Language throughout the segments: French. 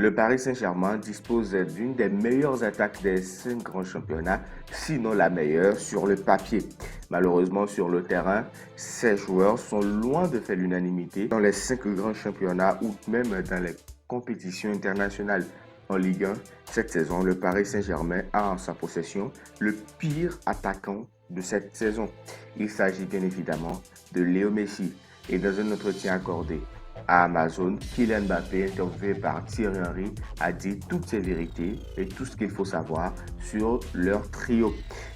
Le Paris Saint-Germain dispose d'une des meilleures attaques des 5 grands championnats, sinon la meilleure sur le papier. Malheureusement, sur le terrain, ces joueurs sont loin de faire l'unanimité dans les 5 grands championnats ou même dans les compétitions internationales. En Ligue 1, cette saison, le Paris Saint-Germain a en sa possession le pire attaquant de cette saison. Il s'agit bien évidemment de Léo Messi. Et dans un entretien accordé à Amazon, Kylian Mbappé, interviewé par Thierry Henry, a dit toutes ses vérités et tout ce qu'il faut savoir sur leur trio.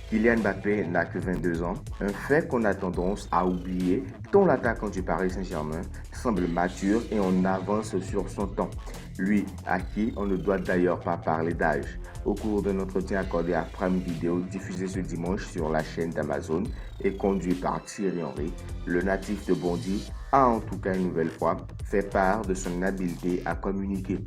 Kylian Mbappé n'a que 22 ans, un fait qu'on a tendance à oublier tant l'attaquant du Paris Saint-Germain semble mature et en avance sur son temps. Lui, à qui on ne doit d'ailleurs pas parler d'âge. Au cours d'un entretien accordé à Prime Video diffusé ce dimanche sur la chaîne d'Amazon et conduit par Thierry Henry, le natif de Bondy a en tout cas une nouvelle fois fait part de son habileté à communiquer.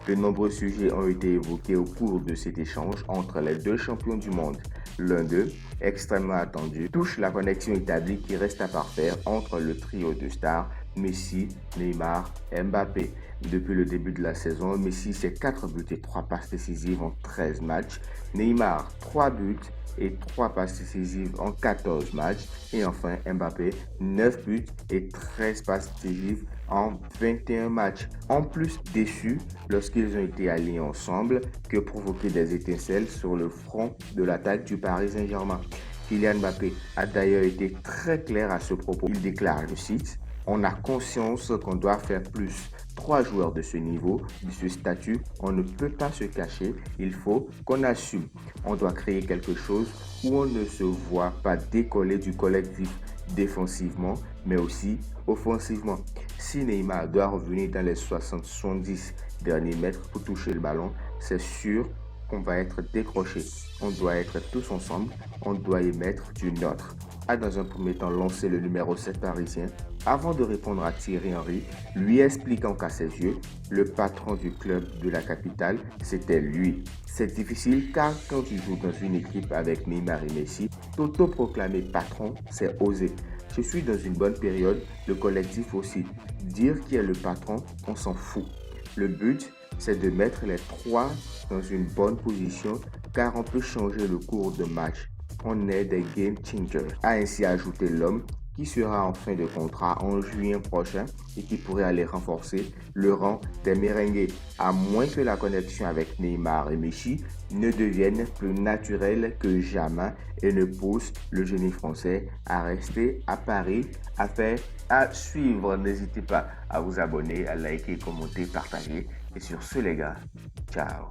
De nombreux sujets ont été évoqués au cours de cet échange entre les deux champions du monde. L'un d'eux, extrêmement attendu, touche la connexion établie qui reste à parfaire entre le trio de stars Messi, Neymar et Mbappé. Depuis le début de la saison, Messi c'est 4 buts et 3 passes décisives en 13 matchs. Neymar 3 buts et 3 passes décisives en 14 matchs. Et enfin Mbappé 9 buts et 13 passes décisives en 21 matchs. En plus déçus lorsqu'ils ont été alignés ensemble que provoquer des étincelles sur le front de l'attaque du Paris Saint-Germain. Kylian Mbappé a d'ailleurs été très clair à ce propos. Il déclare, je cite, on a conscience qu'on doit faire plus. 3 joueurs de ce niveau, de ce statut, on ne peut pas se cacher, il faut qu'on assume. On doit créer quelque chose où on ne se voit pas décoller du collectif défensivement, mais aussi offensivement. Si Neymar doit revenir dans les 60-70 derniers mètres pour toucher le ballon, c'est sûr qu'on va être décroché. On doit être tous ensemble, on doit y mettre du nôtre. A dans un premier temps lancé le numéro 7 parisien avant de répondre à Thierry Henry, lui expliquant qu'à ses yeux, le patron du club de la capitale, c'était lui. C'est difficile car quand tu joues dans une équipe avec Neymar et Messi, t'auto-proclamer patron, c'est oser. Je suis dans une bonne période, le collectif aussi. Dire qui est le patron, on s'en fout. Le but, c'est de mettre les 3 dans une bonne position car on peut changer le cours de match. On est des game changers, a ainsi ajouté l'homme qui sera en fin de contrat en juin prochain et qui pourrait aller renforcer le rang des merengues, à moins que la connexion avec Neymar et Messi ne devienne plus naturelle que jamais et ne pousse le génie français à rester à Paris. Affaire à suivre, n'hésitez pas à vous abonner, à liker, commenter, partager. Et sur ce les gars, ciao.